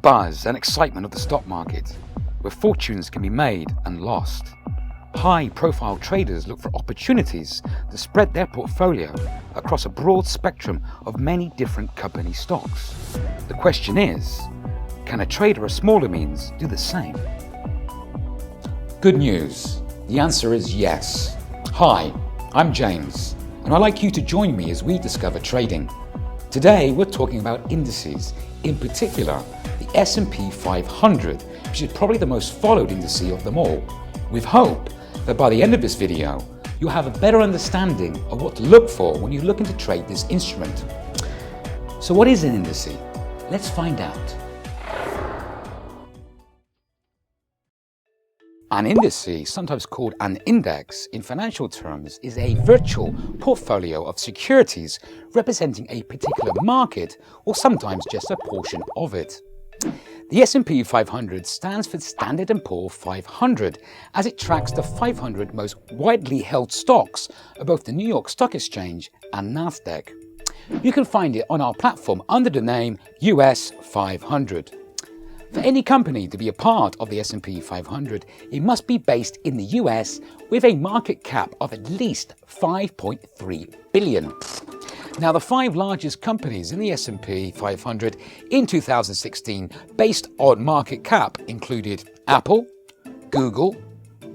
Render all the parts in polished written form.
buzz and excitement of the stock market, where fortunes can be made and lost. High-profile traders look for opportunities to spread their portfolio across a broad spectrum of many different company stocks. The question is, can a trader of smaller means do the same? Good news. The answer is yes. Hi, I'm James, and I'd like you to join me as we discover trading. Today we're talking about indices, in particular the S&P 500, which is probably the most followed index of them all, with hope that by the end of this video you'll have a better understanding of what to look for when you're looking to trade this instrument. So what is an index? Let's find out. An index, sometimes called an index in financial terms, is a virtual portfolio of securities representing a particular market or sometimes just a portion of it. The S&P 500 stands for Standard & Poor's 500 as it tracks the 500 most widely held stocks of both the New York Stock Exchange and Nasdaq. You can find it on our platform under the name US 500. For any company to be a part of the S&P 500, it must be based in the US with a market cap of at least 5.3 billion. Now, the 5 largest companies in the S&P 500 in 2016 based on market cap included Apple, Google,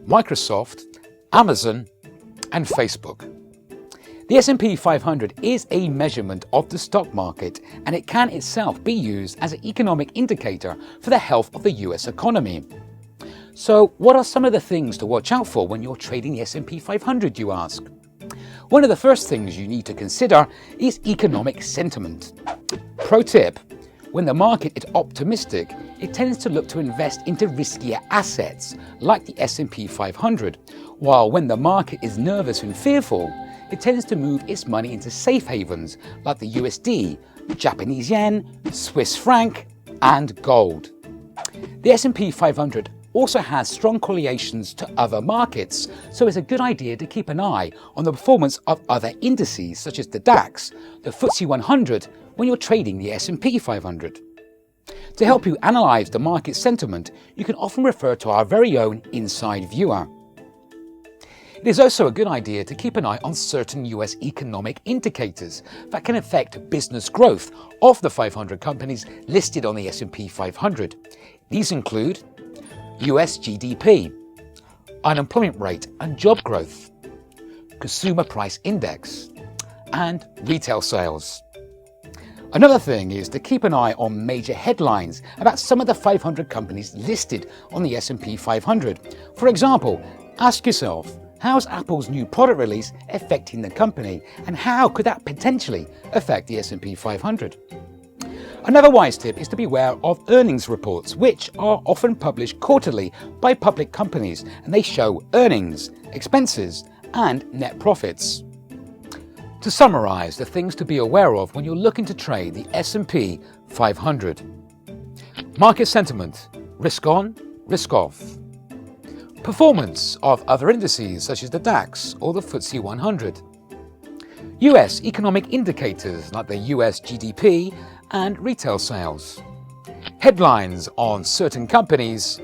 Microsoft, Amazon, and Facebook. The S&P 500 is a measurement of the stock market, and it can itself be used as an economic indicator for the health of the US economy. So what are some of the things to watch out for when you're trading the S&P 500, you ask? One of the first things you need to consider is economic sentiment. Pro tip: when the market is optimistic, it tends to look to invest into riskier assets like the S&P 500, while when the market is nervous and fearful, it tends to move its money into safe havens like the USD, Japanese yen, Swiss franc, and gold. The S&P 500 also has strong correlations to other markets, so it's a good idea to keep an eye on the performance of other indices such as the DAX, the FTSE 100, when you're trading the S&P 500. To help you analyze the market sentiment, you can often refer to our very own Inside Viewer. It is also a good idea to keep an eye on certain US economic indicators that can affect business growth of the 500 companies listed on the S&P 500. These include US GDP, unemployment rate and job growth, consumer price index, and retail sales. Another thing is to keep an eye on major headlines about some of the 500 companies listed on the S&P 500. For example, ask yourself, how's Apple's new product release affecting the company, and how could that potentially affect the S&P 500? Another wise tip is to beware of earnings reports, which are often published quarterly by public companies, and they show earnings, expenses, and net profits. To summarize the things to be aware of when you're looking to trade the S&P 500. Market sentiment, risk on, risk off. Performance of other indices such as the DAX or the FTSE 100. US economic indicators like the US GDP and retail sales. Headlines on certain companies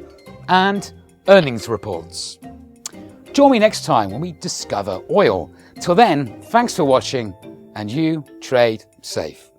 and earnings reports. Join me next time when we discover oil. Till then, thanks for watching, and you trade safe.